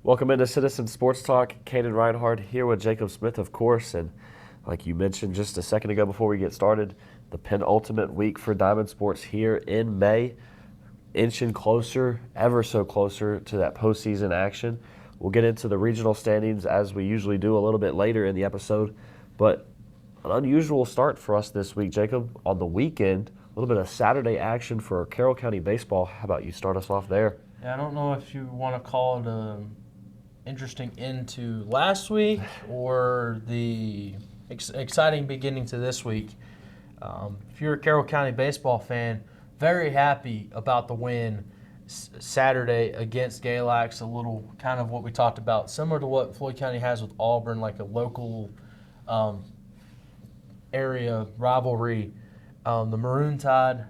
Welcome into Citizen Sports Talk. Kaden Reinhard here with Jacob Smith, of course. And like you mentioned just a second ago before we get started, the penultimate week for Diamond Sports here in May, inching closer, ever so closer to that postseason action. We'll get into the regional standings as we usually do a little bit later in the episode. But an unusual start for us this week, Jacob. On the weekend, a little bit of Saturday action for Carroll County baseball. How about you start us off there? Yeah, I don't know if you want to call it interesting into last week or the exciting beginning to this week. If you're a Carroll County baseball fan, very happy about the win Saturday against Galax. A little kind of what we talked about, similar to what Floyd County has with Auburn, like a local area rivalry. The Maroon Tide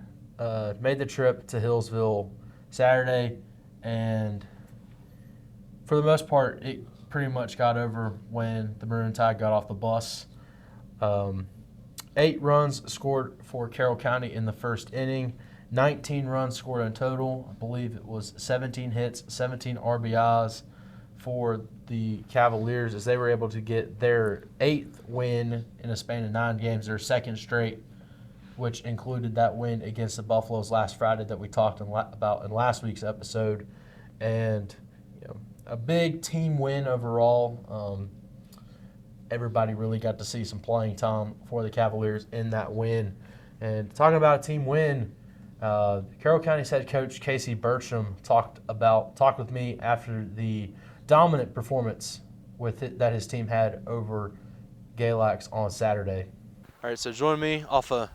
made the trip to Hillsville Saturday, and for the most part, it pretty much got over when the Maroon Tide got off the bus. 8 runs scored for Carroll County in the first inning. 19 runs scored in total. I believe it was 17 hits, 17 RBIs for the Cavaliers as they were able to get their 8th win in a span of 9 games, their second straight, which included that win against the Buffaloes last Friday that we talked about in last week's episode. And a big team win overall. Everybody really got to see some playing time for the Cavaliers in that win. And talking about a team win, Carroll County's head coach Casey Bertram talked with me after the dominant performance that his team had over Galax on Saturday. All right, so join me off a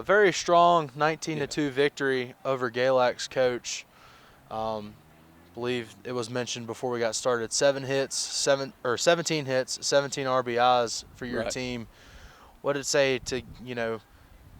very strong 19-2 victory over Galax coach. Believe it was mentioned before we got started. 17 hits, 17 RBIs for your team. What did it say to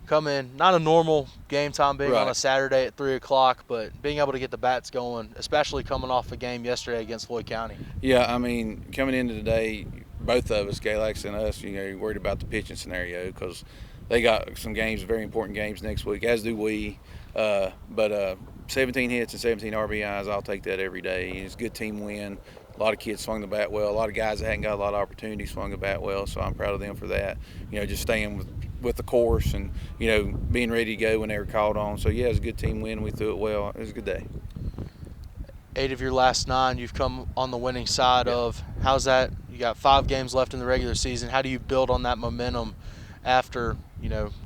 come in? Not a normal game time being on a Saturday at 3 o'clock, but being able to get the bats going, especially coming off a game yesterday against Floyd County. Yeah, I mean, coming into today, both of us, Galax and us, worried about the pitching scenario because they got some games, very important games next week, as do we. But 17 hits and 17 RBIs, I'll take that every day. It's a good team win. A lot of kids swung the bat well. A lot of guys that hadn't got a lot of opportunity swung the bat well, so I'm proud of them for that. Just staying with the course and, being ready to go when they were called on. So, yeah, it was a good team win. We threw it well. It was a good day. 8 of your last 9, you've come on the winning side of. How's that? You got 5 games left in the regular season. How do you build on that momentum after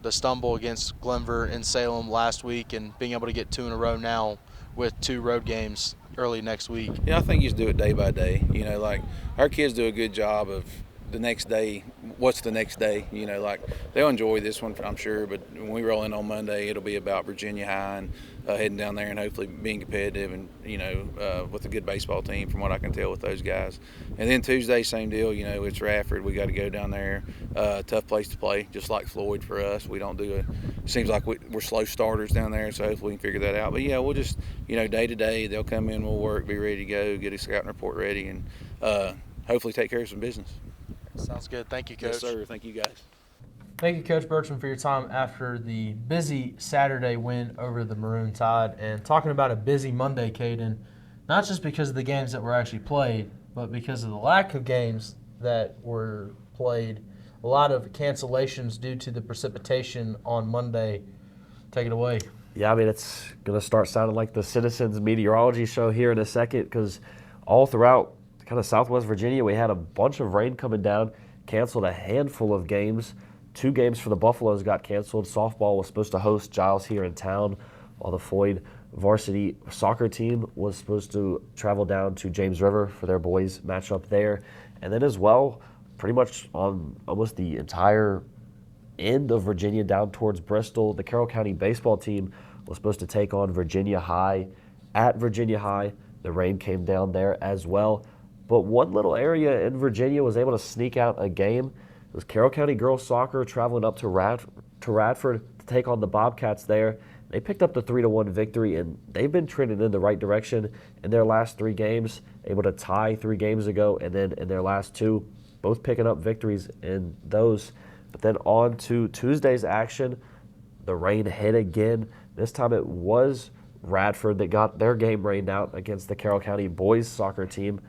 the stumble against Glenver and Salem last week and being able to get 2 in a row now with 2 road games early next week? Yeah, I think you just do it day by day. Like our kids do a good job of the next day. What's the next day? Like they'll enjoy this one, I'm sure. But when we roll in on Monday, it'll be about Virginia High and heading down there and hopefully being competitive and, with a good baseball team from what I can tell with those guys. And then Tuesday, same deal. It's Radford. We got to go down there. Tough place to play, just like Floyd for us. We don't do it. Seems like we're slow starters down there, so hopefully we can figure that out. But, yeah, we'll just, day to day, they'll come in, we'll work, be ready to go, get a scouting report ready, and hopefully take care of some business. Sounds good. Thank you, Coach. Yes, sir. Thank you, guys. Thank you, Coach Bertram, for your time after the busy Saturday win over the Maroon Tide. And talking about a busy Monday, Kaden, not just because of the games that were actually played, but because of the lack of games that were played. A lot of cancellations due to the precipitation on Monday. Take it away. Yeah, I mean, it's going to start sounding like the Citizens Meteorology Show here in a second because all throughout kind of Southwest Virginia, we had a bunch of rain coming down, canceled a handful of games. 2 games for the Buffaloes got canceled. Softball was supposed to host Giles here in town, while the Floyd varsity soccer team was supposed to travel down to James River for their boys matchup there. And then as well, pretty much on almost the entire end of Virginia down towards Bristol, the Carroll County baseball team was supposed to take on Virginia High at Virginia High. The rain came down there as well. But one little area in Virginia was able to sneak out a game. It was Carroll County girls soccer traveling up to Radford to take on the Bobcats there. They picked up the 3-1 victory, and they've been trending in the right direction in their last 3 games, able to tie 3 games ago, and then in their last 2, both picking up victories in those. But then on to Tuesday's action, the rain hit again. This time it was Radford that got their game rained out against the Carroll County boys soccer team.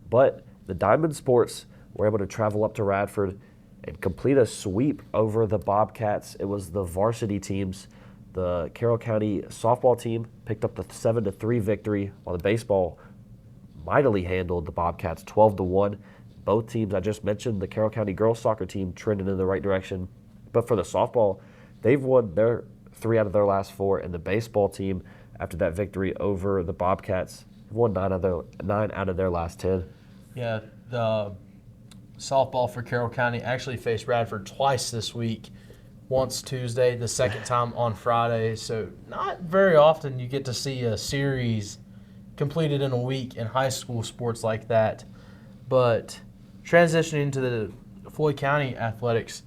But the Diamond Sports were able to travel up to Radford and complete a sweep over the Bobcats. It was the varsity teams. The Carroll County softball team picked up the 7-3 victory, while the baseball mightily handled the Bobcats 12-1. Both teams I just mentioned, the Carroll County girls soccer team trending in the right direction. But for the softball, they've won their 3 out of their last 4, and the baseball team, after that victory over the Bobcats, won 9 out of their last 10. Yeah, the softball for Carroll County actually faced Radford twice this week. Once Tuesday, the second time on Friday. So not very often you get to see a series completed in a week in high school sports like that. But transitioning to the Floyd County athletics,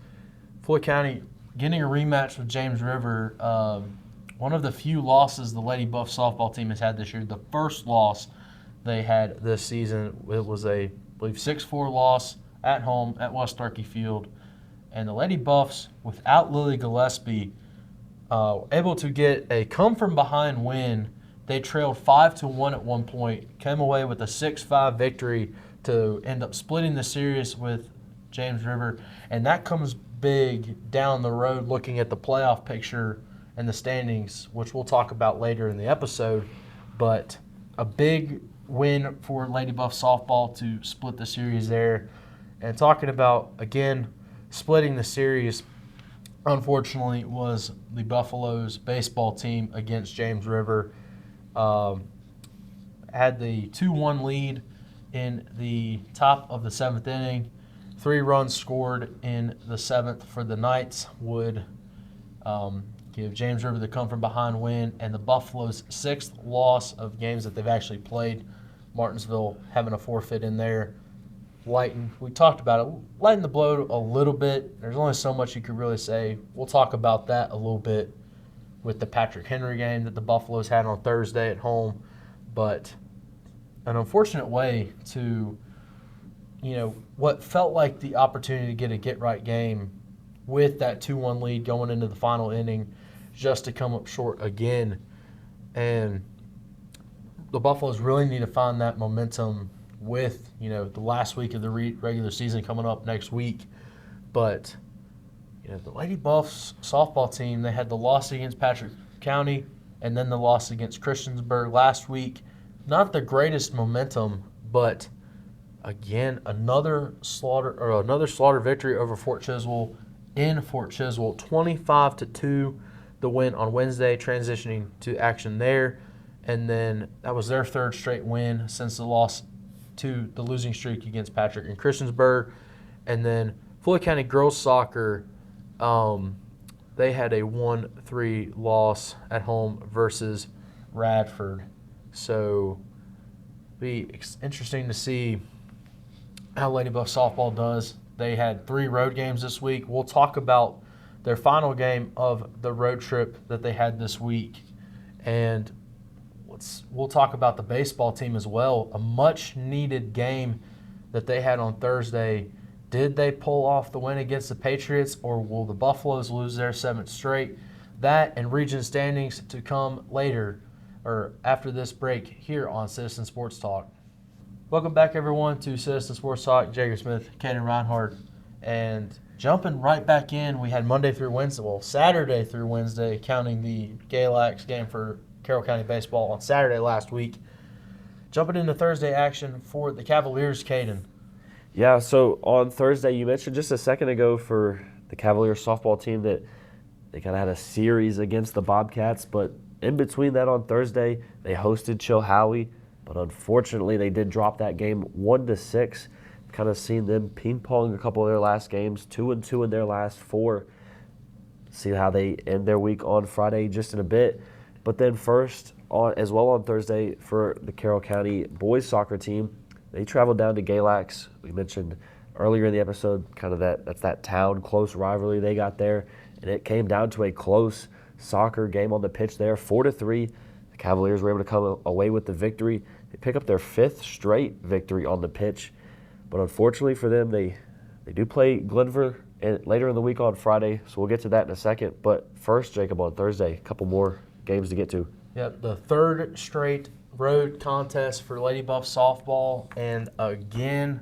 Floyd County getting a rematch with James River. One of the few losses the Lady Buff softball team has had this year. The first loss they had this season, it was a, I believe, 6-4 loss at home at West Starkey Field. And the Lady Buffs, without Lily Gillespie, able to get a come-from-behind win. They trailed 5-1 at one point, came away with a 6-5 victory to end up splitting the series with James River. And that comes big down the road looking at the playoff picture and the standings, which we'll talk about later in the episode. But a big win for Lady Buff softball to split the series there. And talking about, again, splitting the series, unfortunately, was the Buffaloes baseball team against James River. Had the 2-1 lead in the top of the 7th inning. 3 runs scored in the 7th for the Knights would give James River the come-from-behind win, and the Buffaloes' 6th loss of games that they've actually played. Martinsville having a forfeit in there. We talked about it, lighten the blow a little bit. There's only so much you could really say. We'll talk about that a little bit with the Patrick Henry game that the Buffaloes had on Thursday at home. But an unfortunate way to, what felt like the opportunity to get a get-right game with that 2-1 lead going into the final inning, just to come up short again. And the Buffaloes really need to find that momentum with, the last week of the regular season coming up next week. But, the Lady Buffs softball team, they had the loss against Patrick County and then the loss against Christiansburg last week. Not the greatest momentum, but, again, another slaughter victory over Fort Chiswell in Fort Chiswell. 25-2, the win on Wednesday, transitioning to action there. And then that was their 3rd straight win since the loss to the losing streak against Patrick and Christiansburg. And then Floyd County girls soccer, they had a 1-3 loss at home versus Radford. So it'll be interesting to see how Lady Buff softball does. They had 3 road games this week. We'll talk about their final game of the road trip that they had this week. And we'll talk about the baseball team as well. A much-needed game that they had on Thursday. Did they pull off the win against the Patriots, or will the Buffaloes lose their 7th straight? That and region standings to come later, or after this break here on Citizen Sports Talk. Welcome back, everyone, to Citizen Sports Talk. Jager Smith, Kaden Reinhard. And jumping right back in, we had Monday through Wednesday, Saturday through Wednesday, counting the Galax game for Carroll County baseball on Saturday last week. Jumping into Thursday action for the Cavaliers, Kaden. Yeah, so on Thursday, you mentioned just a second ago for the Cavaliers softball team that they kind of had a series against the Bobcats, but in between that on Thursday, they hosted Chilhowie, but unfortunately they did drop that game 1-6. Kind of seen them ping-pong a couple of their last games, 2-2 in their last 4. See how they end their week on Friday just in a bit. But then first, as well on Thursday, for the Carroll County boys soccer team, they traveled down to Galax. We mentioned earlier in the episode kind of that's that town close rivalry they got there, and it came down to a close soccer game on the pitch there, 4-3. The Cavaliers were able to come away with the victory. They pick up their 5th straight victory on the pitch, but unfortunately for them, they do play Glenver later in the week on Friday, so we'll get to that in a second. But first, Jacob, on Thursday, a couple more games to get to. Yep, the 3rd straight road contest for Lady Buff softball, and again,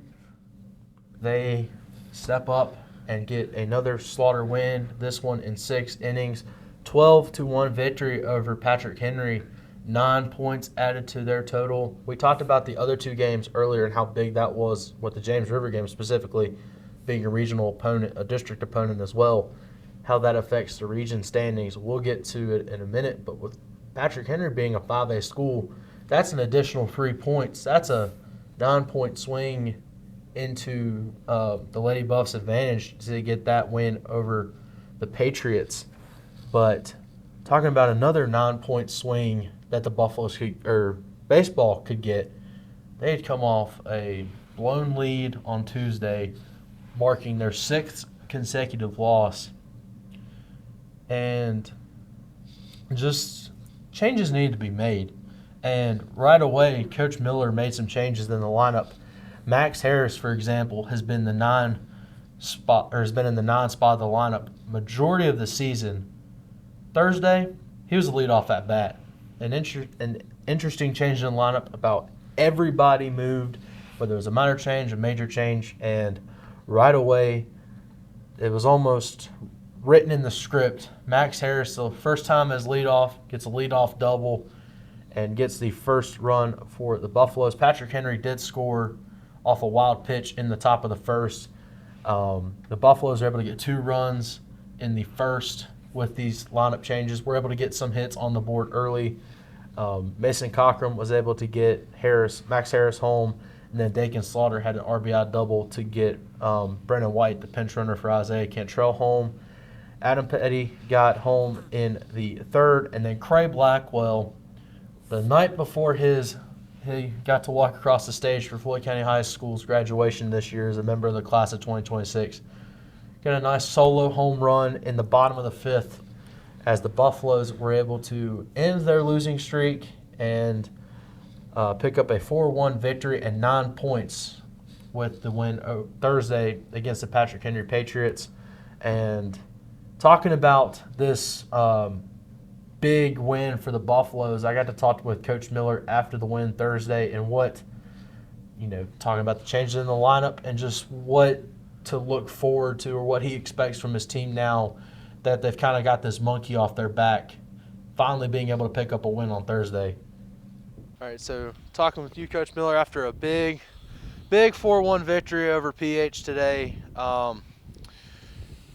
they step up and get another slaughter win. This one in 6 innings, 12-1 victory over Patrick Henry. 9 points added to their total. We talked about the other 2 games earlier and how big that was with the James River game specifically, being a regional opponent, a district opponent as well, how that affects the region standings. We'll get to it in a minute, but with Patrick Henry being a 5A school, that's an additional 3 points. That's a 9-point swing into the Lady Buffs' advantage to get that win over the Patriots. But talking about another 9-point swing that the Buffaloes baseball could get, they had come off a blown lead on Tuesday, marking their 6th consecutive loss. And just changes needed to be made. And right away, Coach Miller made some changes in the lineup. Max Harris, for example, has been in the 9 spot of the lineup majority of the season. Thursday, he was the leadoff at bat. An interesting change in the lineup. About everybody moved, whether it was a minor change, a major change, and right away, it was almost written in the script. Max Harris, the first time as leadoff, gets a leadoff double and gets the first run for the Buffaloes. Patrick Henry did score off a wild pitch in the top of the first. The Buffaloes were able to get 2 runs in the first with these lineup changes. We're able to get some hits on the board early. Mason Cochran was able to get Max Harris home, and then Dakin Slaughter had an RBI double to get Brennan White, the pinch runner for Isaiah Cantrell, home. Adam Petty got home in the 3rd, and then Cray Blackwell, the night before he got to walk across the stage for Floyd County High School's graduation this year as a member of the class of 2026. Got a nice solo home run in the bottom of the 5th as the Buffaloes were able to end their losing streak and pick up a 4-1 victory and 9 points with the win Thursday against the Patrick Henry Patriots. And talking about this big win for the Buffaloes, I got to talk with Coach Miller after the win Thursday and talking about the changes in the lineup and just what to look forward to or what he expects from his team now that they've kind of got this monkey off their back, finally being able to pick up a win on Thursday. All right, so talking with you, Coach Miller, after a big 4-1 victory over PH today,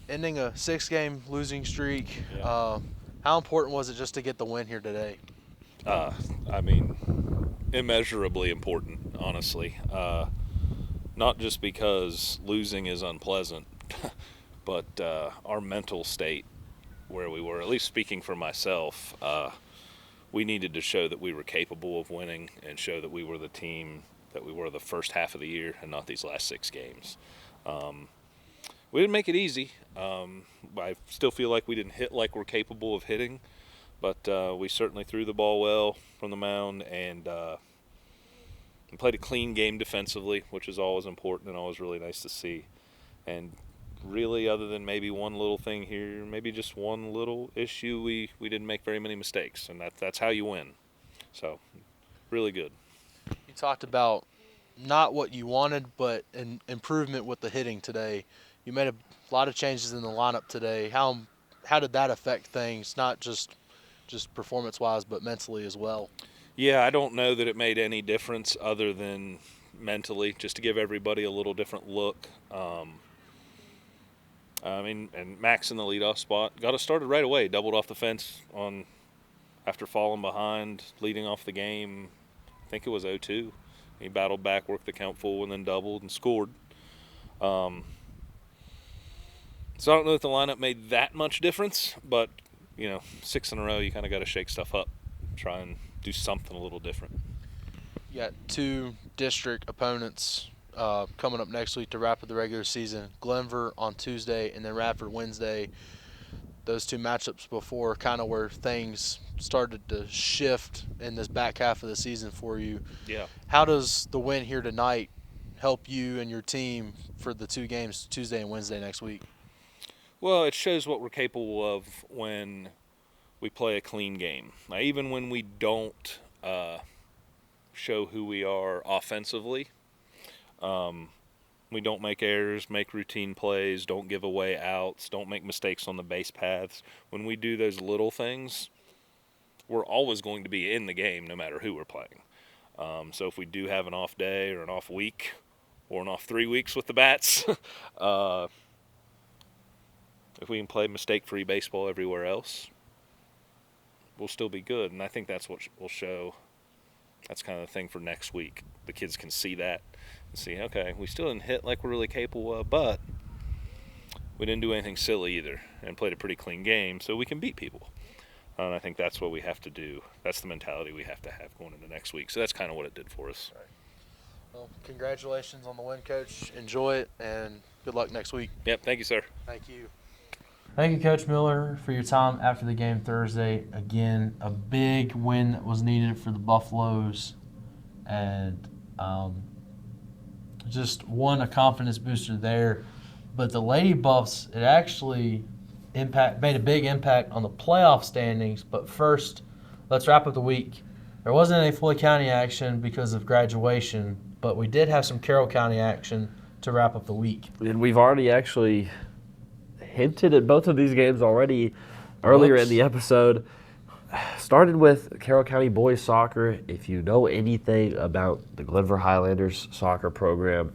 ending a 6-game losing streak. Yeah. How important was it just to get the win here today? Immeasurably important, honestly. Not just because losing is unpleasant, but our mental state where we were, at least speaking for myself, we needed to show that we were capable of winning and show that we were the team that we were the first half of the year and not these last 6 games. We didn't make it easy. I still feel like we didn't hit like we're capable of hitting, but we certainly threw the ball well from the mound and played a clean game defensively, which is always important and always really nice to see. And really, other than maybe one little thing here, maybe just one little issue, we didn't make very many mistakes, and that's how you win. So, really good. You talked about not what you wanted, but an improvement with the hitting today. You made a lot of changes in the lineup today. How did that affect things, not just performance-wise, but mentally as well? Yeah, I don't know that it made any difference other than mentally, just to give everybody a little different look. And Max in the leadoff spot got us started right away. Doubled off the fence after falling behind, leading off the game. I think it was 0-2. He battled back, worked the count full, and then doubled and scored. So I don't know if the lineup made that much difference, but 6 in a row, you kind of got to shake stuff up, try and do something a little different. You got 2 district opponents coming up next week to wrap up the regular season. Glenver on Tuesday and then Radford Wednesday. Those 2 matchups before kind of where things started to shift in this back half of the season for you. Yeah. How does the win here tonight help you and your team for the 2 games Tuesday and Wednesday next week? Well, it shows what we're capable of when we play a clean game. Now, even when we don't show who we are offensively. We don't make errors, make routine plays, don't give away outs, don't make mistakes on the base paths. When we do those little things, we're always going to be in the game no matter who we're playing. So if we do have an off day or an off week or an off 3 weeks with the bats, if we can play mistake-free baseball everywhere else, we'll still be good. And I think that's what will show. That's kind of the thing for next week. The kids can see that and see, okay, we still didn't hit like we're really capable of, but we didn't do anything silly either and played a pretty clean game, so we can beat people. And I think that's what we have to do. That's the mentality we have to have going into next week. So that's kind of what it did for us. Right. Well, congratulations on the win, Coach. Enjoy it, and good luck next week. Yep, thank you, sir. Thank you. Thank you, Coach Miller, for your time after the game Thursday. Again, a big win was needed for the Buffaloes, and just a confidence booster there. But the Lady Buffs, it actually made a big impact on the playoff standings. But first, let's wrap up the week. There wasn't any Floyd County action because of graduation, but we did have some Carroll County action to wrap up the week. And we've already actually hinted at both of these games already earlier in the episode. Started with Carroll County boys soccer. If you know anything about the Glenver Highlanders soccer program,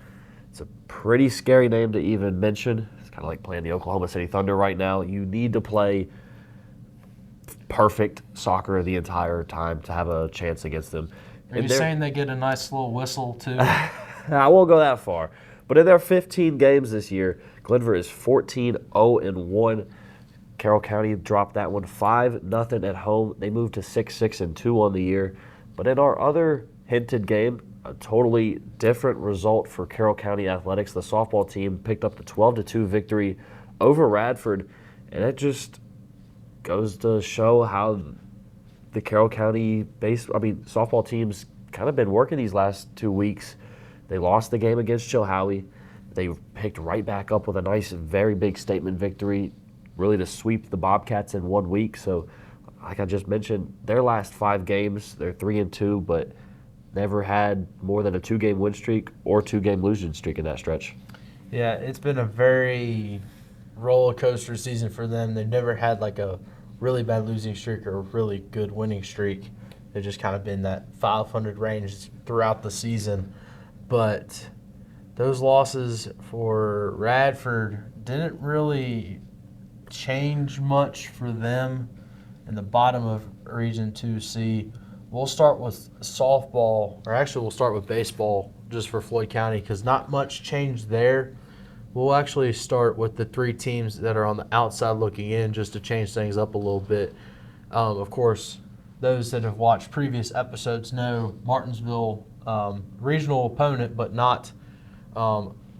it's a pretty scary name to even mention. It's kind of like playing the Oklahoma City Thunder right now. You need to play perfect soccer the entire time to have a chance against them. Are you saying they get a nice little whistle, too? I won't go that far. But in their 15 games this year, Glenver is 14-0-1. Carroll County dropped that one 5-0 at home. They moved to 6-6-2 on the year. But in our other hinted game, a totally different result for Carroll County Athletics. The softball team picked up the 12-2 victory over Radford, and it just goes to show how the Carroll County softball team's kind of been working these last 2 weeks. They lost the game against Chilhowie. They picked right back up with a nice, very big statement victory, really to sweep the Bobcats in 1 week. So, like I just mentioned, their last 5 games, they're 3-2, but never had more than a 2-game win streak or 2-game losing streak in that stretch. Yeah, it's been a very roller coaster season for them. They've never had like a really bad losing streak or a really good winning streak. They've just kind of been that 500 range throughout the season. But those losses for Radford didn't really change much for them in the bottom of Region 2C. We'll start with softball, or actually we'll start with baseball just for Floyd County because not much changed there. We'll actually start with the 3 teams that are on the outside looking in just to change things up a little bit. Of course, those that have watched previous episodes know Martinsville regional opponent, but not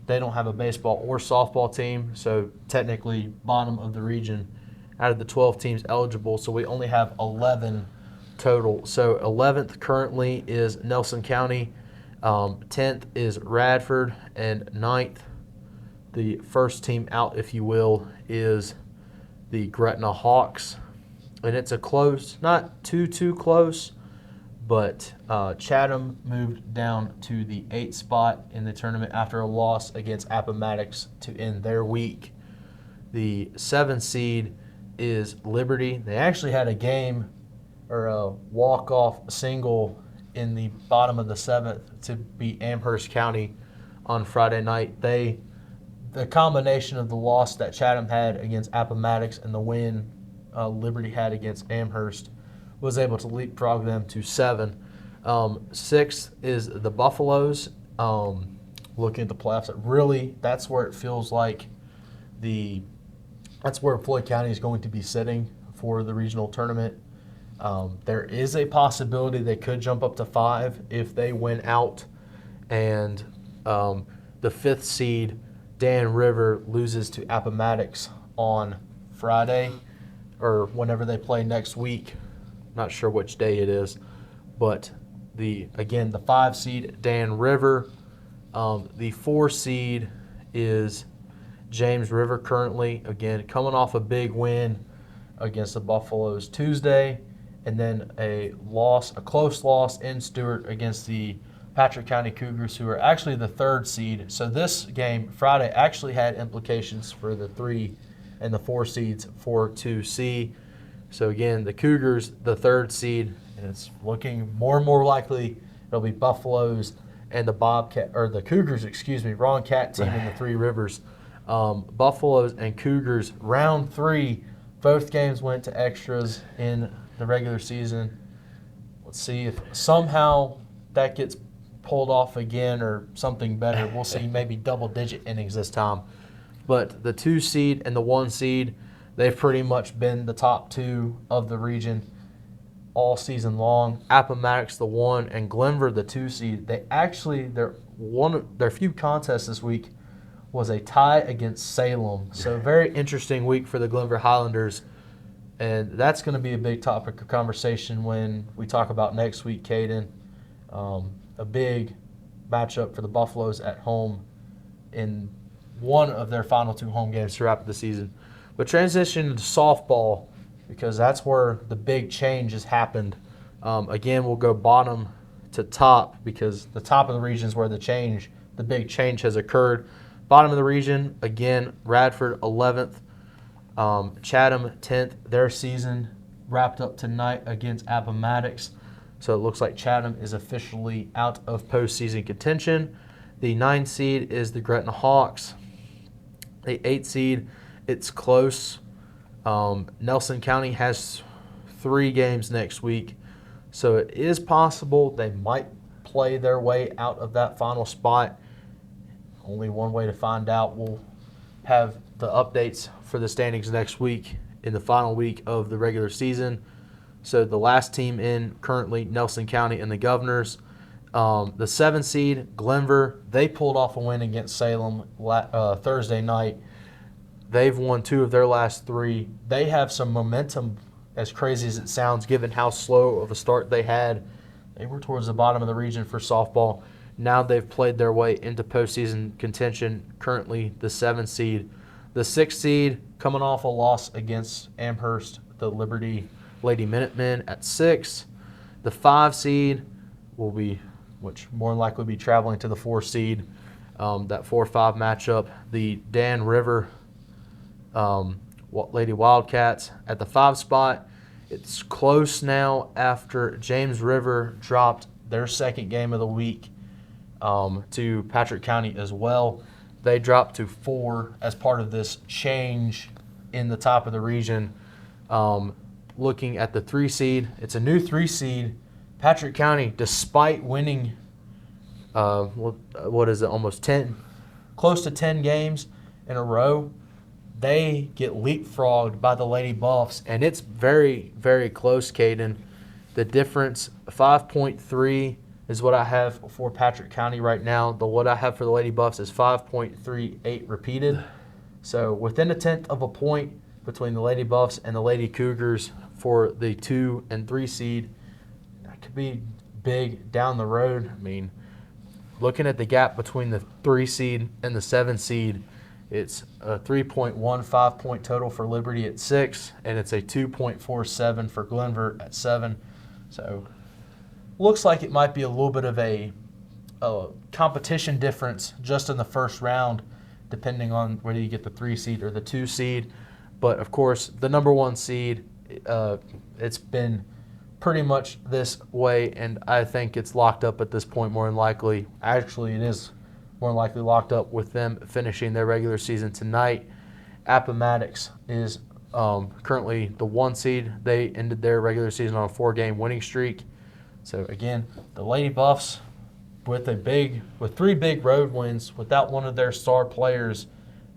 they don't have a baseball or softball team, so technically bottom of the region out of the 12 teams eligible. So we only have 11 total. So 11th currently is Nelson County, 10th is Radford, and 9th, the first team out, if you will, is the Gretna Hawks. And it's a close, not too close, but Chatham moved down to the 8th spot in the tournament after a loss against Appomattox to end their week. The 7th seed is Liberty. They actually had a game or a walk-off single in the bottom of the 7th to beat Amherst County on Friday night. The combination of the loss that Chatham had against Appomattox and the win Liberty had against Amherst was able to leapfrog them to 7. 6th is the Buffaloes. Looking at the playoffs, that's where it feels like that's where Floyd County is going to be sitting for the regional tournament. There is a possibility they could jump up to 5 if they win out. And the 5th seed, Dan River, loses to Appomattox on Friday or whenever they play next week. Not sure which day it is. But the 5 seed, Dan River. The 4 seed is James River currently, again, coming off a big win against the Buffaloes Tuesday. and then a close loss in Stewart against the Patrick County Cougars, who are actually the 3rd seed. So this game Friday actually had implications for the 3 and the 4 seeds for 2C. So again, the Cougars, the 3rd seed, and it's looking more and more likely it'll be Buffaloes and the Cougars, wrong Cat team in the Three Rivers. Buffaloes and Cougars, round 3, both games went to extras in the regular season. Let's see if somehow that gets pulled off again or something better. We'll see, maybe double-digit innings this time. But the 2 seed and the 1 seed, they've pretty much been the top 2 of the region all season long. Appomattox, the 1, and Glenver, the 2 seed. Their few contests this week was a tie against Salem. So very interesting week for the Glenver Highlanders. And that's going to be a big topic of conversation when we talk about next week, Kaden. A big matchup for the Buffaloes at home in one of their final 2 home games to wrap up the season. But transition to softball, because that's where the big change has happened. Again, we'll go bottom to top because the top of the region is where the big change has occurred. Bottom of the region, again, Radford 11th, Chatham 10th. Their season wrapped up tonight against Appomattox. So it looks like Chatham is officially out of postseason contention. The 9 seed is the Gretna Hawks. The 8 seed, it's close. Nelson County has 3 games next week. So it is possible they might play their way out of that final spot. Only one way to find out. We'll have the updates for the standings next week in the final week of the regular season. So the last team in currently, Nelson County and the Governors. The 7 seed, Glenver, they pulled off a win against Salem Thursday night. They've won 2 of their last 3. They have some momentum, as crazy as it sounds, given how slow of a start they had. They were towards the bottom of the region for softball. Now they've played their way into postseason contention, currently the 7 seed. The 6 seed, coming off a loss against Amherst, the Liberty Lady Minutemen at 6. The 5 seed will be, which more than likely will be traveling to the 4 seed. That 4-5 matchup, the Dan River Lady Wildcats at the 5 spot. It's close now after James River dropped their 2nd game of the week to Patrick County as well. They dropped to 4 as part of this change in the top of the region. Looking at the 3 seed, it's a new 3 seed. Patrick County, despite winning, almost 10, close to 10 games in a row, they get leapfrogged by the Lady Buffs, and it's very, very close, Kaden. The difference, 5.3 is what I have for Patrick County right now. What I have for the Lady Buffs is 5.38 repeated. So within 1/10 of a point between the Lady Buffs and the Lady Cougars for the 2 and 3 seed. That could be big down the road. I mean, looking at the gap between the 3 seed and the 7 seed, it's a 3.15 point total for Liberty at 6, and it's a 2.47 for Glenver at 7. So looks like it might be a little bit of a competition difference just in the first round, depending on whether you get the 3 seed or the 2 seed. But, of course, the number 1 seed, it's been pretty much this way, and I think it's locked up at this point more than likely. Actually, it is more than likely locked up with them finishing their regular season tonight. Appomattox is currently the 1 seed. They ended their regular season on a 4-game winning streak. So, again, the Lady Buffs with 3 big road wins without one of their star players,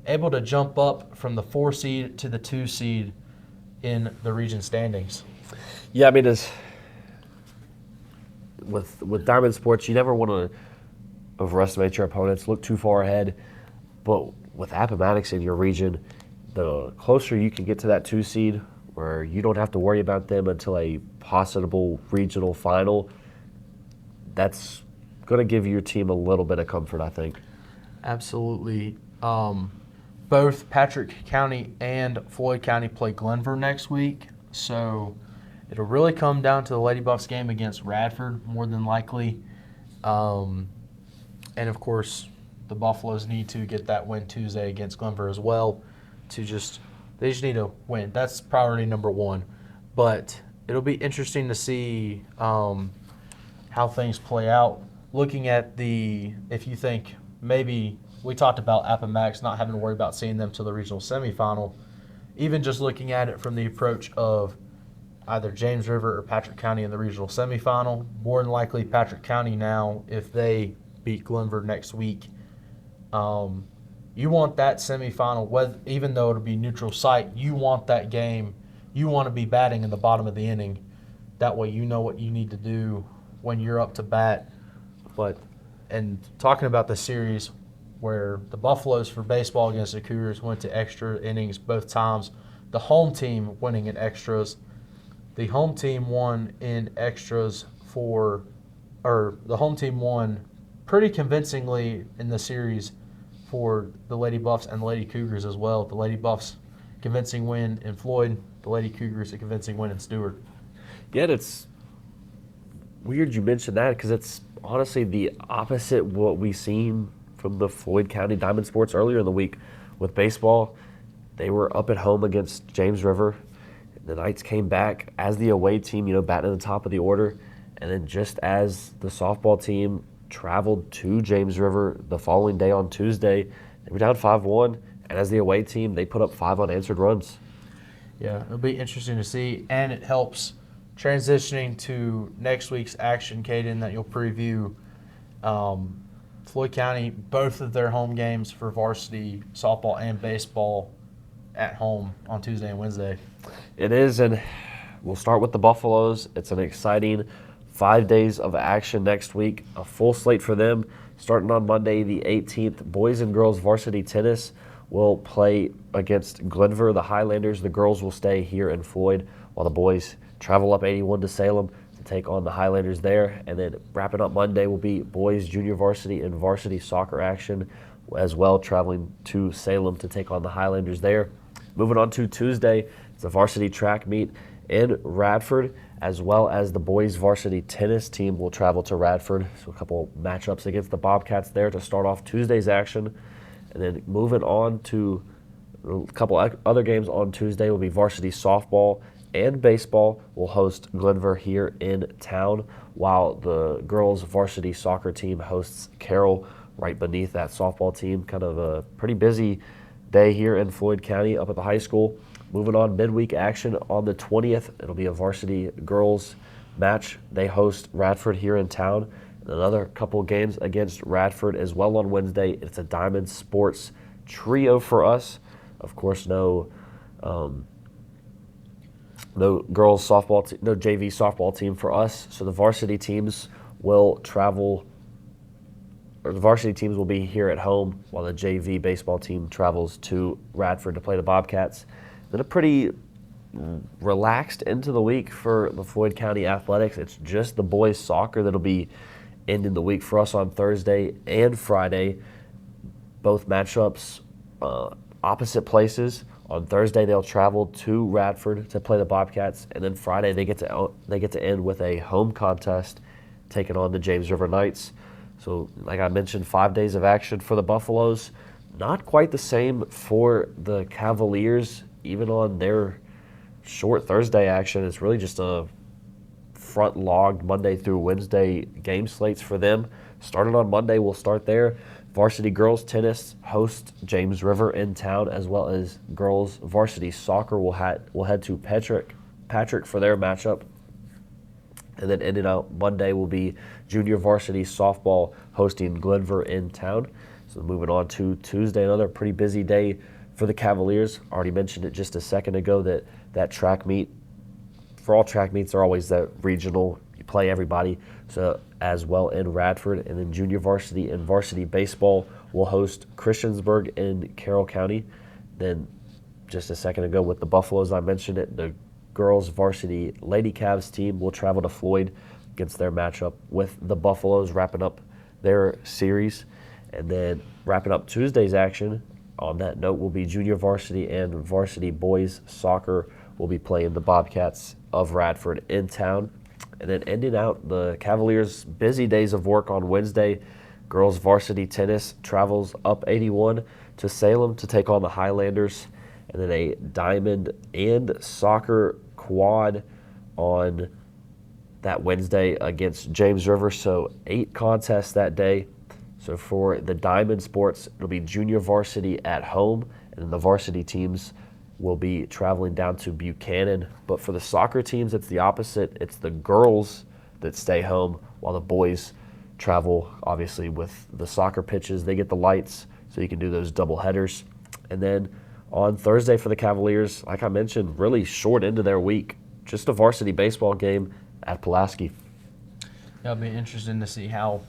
able to jump up from the 4 seed to the 2 seed in the region standings. Yeah, I mean, with Diamond Sports, you never want to overestimate your opponents, look too far ahead. But with Appomattox in your region, the closer you can get to that 2 seed, where you don't have to worry about them until a possible regional final, that's going to give your team a little bit of comfort, I think. Absolutely. Both Patrick County and Floyd County play Glenver next week, so It'll really come down to the Lady Buffs game against Radford, more than likely. And, of course, the Buffaloes need to get that win Tuesday against Glenver as well. They just need to win. That's priority number one. But it'll be interesting to see how things play out. Looking at if you think maybe we talked about Appomattox not having to worry about seeing them to the regional semifinal, even just looking at it from the approach of either James River or Patrick County in the regional semifinal, more than likely Patrick County now, if they beat Glenver next week, you want that semifinal, even though it'll be neutral site, you want that game, you want to be batting in the bottom of the inning. That way you know what you need to do when you're up to bat. And talking about the series where the Buffaloes for baseball against the Cougars went to extra innings both times, the home team winning in extras. The home team won in extras the home team won pretty convincingly in the series for the Lady Buffs and the Lady Cougars as well. The Lady Buffs convincing win in Floyd, the Lady Cougars a convincing win in Stewart. Yeah, it's weird you mentioned that because it's honestly the opposite what we seen from the Floyd County Diamond Sports earlier in the week with baseball. They were up at home against James River. The Knights came back as the away team, batting at the top of the order. And then just as the softball team traveled to James River the following day on Tuesday, they were down 5-1. And as the away team, they put up 5 unanswered runs. Yeah, it'll be interesting to see. And it helps transitioning to next week's action, Kaden, that you'll preview. Floyd County, both of their home games for varsity softball and baseball at home on Tuesday and Wednesday. It is, and we'll start with the Buffaloes. It's an exciting 5 days of action next week, a full slate for them. Starting on Monday the 18th, boys and girls varsity tennis will play against Glenver, the Highlanders. The girls will stay here in Floyd while the boys travel up 81 to Salem to take on the Highlanders there. And then wrapping up Monday will be boys junior varsity and varsity soccer action as well, traveling to Salem to take on the Highlanders there. Moving on to Tuesday, it's a varsity track meet in Radford, as well as the boys varsity tennis team will travel to Radford. So a couple matchups against the Bobcats there to start off Tuesday's action. And then moving on to a couple other games on Tuesday will be varsity softball and baseball will host Glenver here in town, while the girls varsity soccer team hosts Carroll right beneath that softball team. Kind of a pretty busy day here in Floyd County up at the high school. Moving on, midweek action on the 20th. It'll be a varsity girls match. They host Radford here in town. And another couple games against Radford as well on Wednesday. It's a Diamond Sports trio for us. Of course, no girls softball, no JV softball team for us. So the varsity teams will travel, or the varsity teams will be here at home while the JV baseball team travels to Radford to play the Bobcats. Then a pretty relaxed into the week for the Floyd County Athletics. It's just the boys soccer that'll be ending the week for us on Thursday and Friday. Both matchups opposite places. On Thursday they'll travel to Radford to play the Bobcats, and then Friday they get to end with a home contest taking on the James River Knights. So like I mentioned, 5 days of action for the Buffaloes. Not quite the same for the Cavaliers, even on their short Thursday action. It's really just a front-logged Monday through Wednesday game slates for them. Starting on Monday, we'll start there. Varsity girls tennis host James River in town, as well as girls varsity soccer will head to Patrick for their matchup. And then ending out Monday will be junior varsity softball hosting Glenver in town. So moving on to Tuesday, another pretty busy day for the Cavaliers. Already mentioned it just a second ago that track meet, for all track meets are always that regional, you play everybody, so as well in Radford. And then junior varsity and varsity baseball will host Christiansburg in Carroll County. Then just a second ago with the Buffaloes, I mentioned it, the girls varsity Lady Cavs team will travel to Floyd against their matchup with the Buffaloes, wrapping up their series. And then wrapping up Tuesday's action on that note will be junior varsity and varsity boys soccer will be playing the Bobcats of Radford in town. And then ending out the Cavaliers' busy days of work on Wednesday, girls varsity tennis travels up 81 to Salem to take on the Highlanders. And then a diamond and soccer quad on that Wednesday against James River. So 8 contests that day. So for the diamond sports, it'll be junior varsity at home, and then the varsity teams will be traveling down to Buchanan. But for the soccer teams, it's the opposite. It's the girls that stay home while the boys travel, obviously, with the soccer pitches. They get the lights, so you can do those double headers. And then on Thursday for the Cavaliers, like I mentioned, really short into their week. Just a varsity baseball game at Pulaski. It'll be interesting to see how,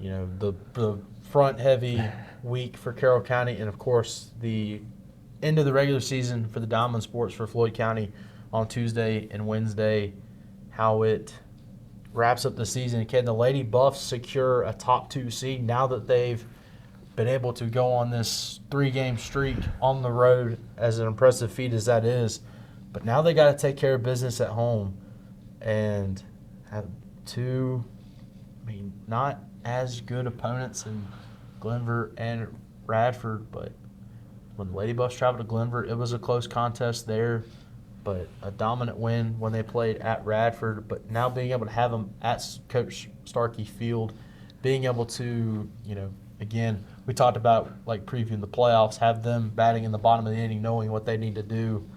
the front-heavy week for Carroll County, and, of course, the end of the regular season for the Diamond Sports for Floyd County on Tuesday and Wednesday, how it wraps up the season. Can the Lady Buffs secure a top 2 seed now that they've been able to go on this 3-game streak on the road, as an impressive feat as that is? But now they got to take care of business at home and have 2, not as good opponents in Glenver and Radford, but when the Lady Buffs traveled to Glenver, it was a close contest there, but a dominant win when they played at Radford. But now being able to have them at Coach Starkey Field, being able to, again, we talked about like previewing the playoffs, have them batting in the bottom of the inning, knowing what they need to do.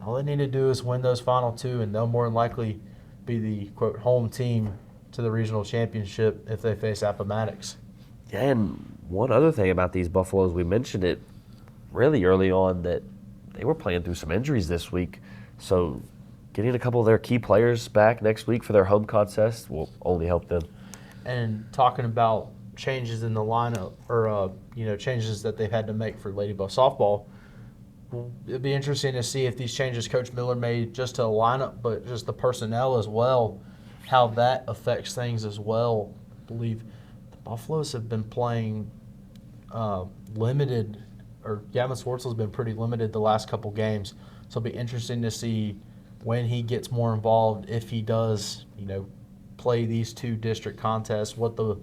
All they need to do is win those final 2, and they'll more than likely be the, quote, home team to the regional championship if they face Appomattox. Yeah, and one other thing about these Buffaloes, we mentioned it really early on that they were playing through some injuries this week. So getting a couple of their key players back next week for their home contest will only help them. And talking about changes in the lineup, or changes that they've had to make for Lady Buff softball, it'd be interesting to see if these changes Coach Miller made just to the lineup, but just the personnel as well, how that affects things as well. I believe the Buffaloes have been playing limited, or Gavin Swartzel has been pretty limited the last couple games. So it'll be interesting to see when he gets more involved, if he does, play these 2 district contests, what the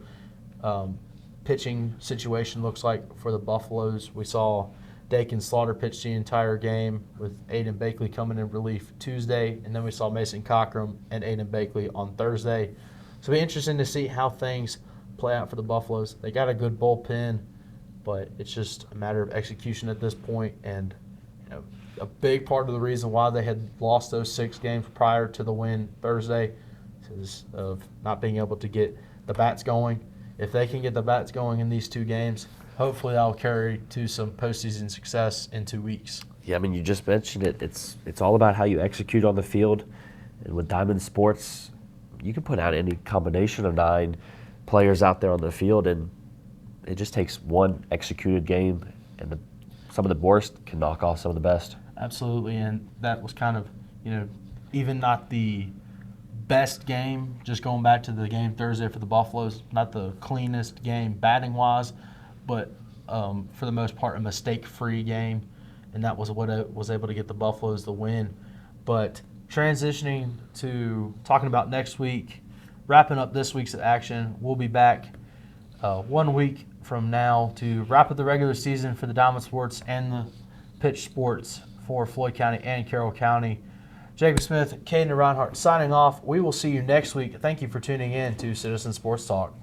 pitching situation looks like for the Buffaloes. We saw Dakin Slaughter pitch the entire game, with Aiden Bakley coming in relief Tuesday, and then we saw Mason Cockrum and Aiden Bakley on Thursday. So it'll be interesting to see how things play out for the Buffaloes. They got a good bullpen, but it's just a matter of execution at this point. And a big part of the reason why they had lost those 6 games prior to the win Thursday is of not being able to get the bats going. If they can get the bats going in these 2 games, hopefully that'll carry to some postseason success in 2 weeks. Yeah, you just mentioned it. It's all about how you execute on the field. And with Diamond Sports, you can put out any combination of 9 players out there on the field, and it just takes one executed game, and some of the worst can knock off some of the best. Absolutely, and that was kind of, even not the best game, just going back to the game Thursday for the Buffaloes, not the cleanest game batting-wise, but for the most part a mistake-free game, and that was what was able to get the Buffaloes the win. But transitioning to talking about next week, wrapping up this week's action, we'll be back 1 week from now to wrap up the regular season for the Diamond Sports and the pitch sports for Floyd County and Carroll County. Jacob Smith, Kaden Reinhard signing off. We will see you next week. Thank you for tuning in to Citizen Sports Talk.